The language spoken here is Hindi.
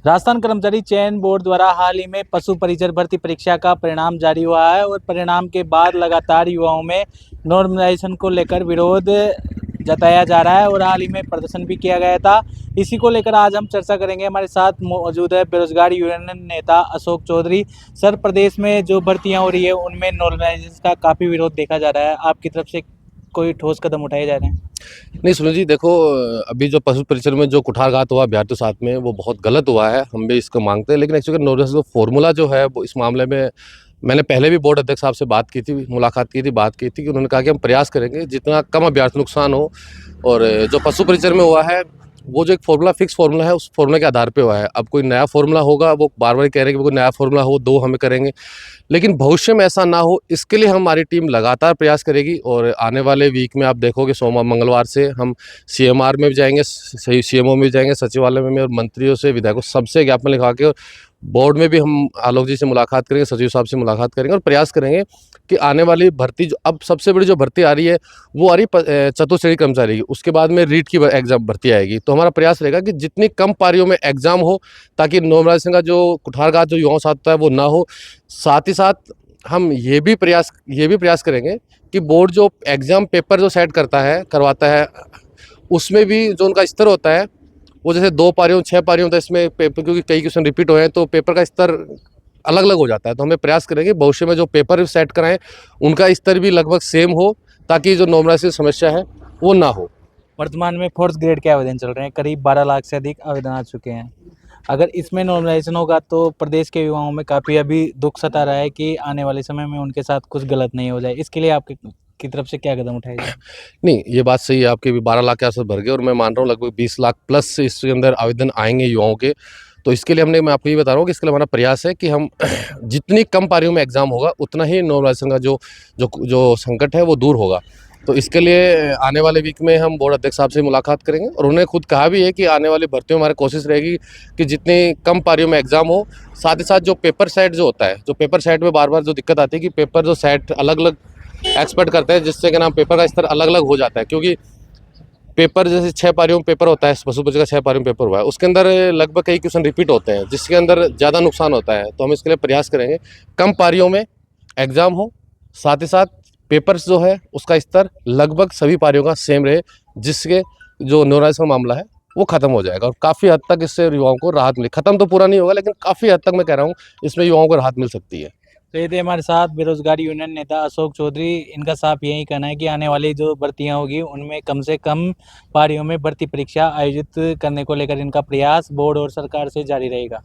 राजस्थान कर्मचारी चयन बोर्ड द्वारा हाल ही में पशु परिचर भर्ती परीक्षा का परिणाम जारी हुआ है और परिणाम के बाद लगातार युवाओं में नॉर्मलाइजेशन को लेकर विरोध जताया जा रहा है और हाल ही में प्रदर्शन भी किया गया था। इसी को लेकर आज हम चर्चा करेंगे। हमारे साथ मौजूद है बेरोजगार यूनियन नेता अशोक चौधरी। सर, प्रदेश में जो भर्तियां हो रही है उनमें नॉर्मलाइजेशन का काफ़ी विरोध देखा जा रहा है, आपकी तरफ से कोई ठोस कदम उठाए जा रहे हैं? नहीं सुनो जी, देखो, अभी जो पशु परिचर में जो कुठारघात हुआ अभ्यर्थियों साथ में, वो बहुत गलत हुआ है। हम भी इसको मांगते हैं, लेकिन एक्चुअली नॉर्मलाइजेशन जो फॉर्मूला जो है वो इस मामले में मैंने पहले भी बोर्ड अध्यक्ष साहब से बात की थी, मुलाकात की थी, बात की थी कि उन्होंने कहा कि हम प्रयास करेंगे जितना कम अभ्यर्थी नुकसान हो। और जो पशु परिचर में हुआ है वो जो एक फार्मूला फिक्स फार्मूला है, उस फार्मूला के आधार पे हुआ है। अब कोई नया फार्मूला होगा, वो बार बार कह रहे हैं कि कोई नया फार्मूला हो, दो हमें करेंगे, लेकिन भविष्य में ऐसा ना हो, इसके लिए हमारी टीम लगातार प्रयास करेगी। और आने वाले वीक में आप देखोगे, सोमवार मंगलवार से हम सीएमआर में भी जाएंगे, सही सीएमओ में भी जाएंगे, सचिवालय में और मंत्रियों से, विधायकों सबसे ज्ञापन लिखा के, बोर्ड में भी हम आलोक जी से मुलाकात करेंगे, सचिव साहब से मुलाकात करेंगे और प्रयास करेंगे कि आने वाली भर्ती जो अब सबसे बड़ी जो भर्ती आ रही है वो आ रही चतुश्रेणी कर्मचारी की, उसके बाद में रीट की एग्जाम भर्ती आएगी। तो हमारा प्रयास रहेगा कि जितनी कम पारियों में एग्जाम हो, ताकि नॉर्मलाइजेशन का जो कुठारघात जो युवाओं साथ होता है वो ना हो। साथ ही साथ हम ये भी प्रयास करेंगे कि बोर्ड जो एग्जाम पेपर जो सेट करवाता है, उसमें भी जो उनका स्तर होता है, वो जैसे 2 पारियों 6 पारियों होता है, इसमें पेपर क्योंकि कई क्वेश्चन रिपीट हुए हैं तो पेपर का स्तर अलग अलग हो जाता है। तो हमें प्रयास करेंगे भविष्य में जो पेपर सेट कराएं उनका स्तर भी लगभग सेम हो, ताकि जो नॉर्मलाइजेशन समस्या है वो ना हो। वर्तमान में फोर्थ ग्रेड के आवेदन चल रहे हैं, करीब 12 लाख से अधिक आवेदन आ चुके हैं। अगर इसमें नॉर्मलाइजेशन होगा तो प्रदेश के युवाओं में काफ़ी अभी दुख सता रहा है कि आने वाले समय में उनके साथ कुछ गलत नहीं हो जाए। इसके लिए आपकी की तरफ से क्या कदम उठाए जाए? नहीं, ये बात सही है आपकी, भी 12 लाख के आसपास भर गए और मैं मान रहा हूँ लगभग 20 लाख प्लस इसके अंदर आवेदन आएंगे युवाओं के। तो इसके लिए मैं आपको ये बता रहा हूँ कि इसके लिए हमारा प्रयास है कि हम जितनी कम पारियों में एग्जाम होगा उतना ही नॉर्मलाइजेशन का जो जो जो संकट है वो दूर होगा। तो इसके लिए आने वाले वीक में हम बोर्ड अध्यक्ष साहब से मुलाकात करेंगे और उन्होंने खुद कहा भी है कि आने वाली भर्तियों में हमारी कोशिश रहेगी कि जितनी कम पारियों में एग्जाम हो। साथ ही साथ जो पेपर सेट जो होता है, जो पेपर सेट में बार बार जो दिक्कत आती है कि पेपर जो सेट अलग अलग एक्सपर्ट करते हैं, जिससे कि नाम पेपर का स्तर अलग अलग हो जाता है। क्योंकि पेपर जैसे 6 पारियों में पेपर होता है, पशु पक्षी का 6 पारियों में पेपर हुआ है, उसके अंदर लगभग कई क्वेश्चन रिपीट होते हैं, जिसके अंदर ज़्यादा नुकसान होता है। तो हम इसके लिए प्रयास करेंगे कम पारियों में एग्जाम हो, साथ ही साथ पेपर्स जो है उसका स्तर लगभग सभी पारियों का सेम रहे, जिसके जो नॉर्मलाइजेशन का मामला है वो खत्म हो जाएगा और काफ़ी हद तक इससे युवाओं को राहत मिले। खत्म तो पूरा नहीं होगा, लेकिन काफ़ी हद तक मैं कह रहा हूँ इसमें युवाओं को राहत मिल सकती है। तो ये थे हमारे साथ बेरोजगार यूनियन नेता अशोक चौधरी। इनका साफ यही कहना है कि आने वाली जो भर्तियां होगी उनमें कम से कम पारियों में भर्ती परीक्षा आयोजित करने को लेकर इनका प्रयास बोर्ड और सरकार से जारी रहेगा।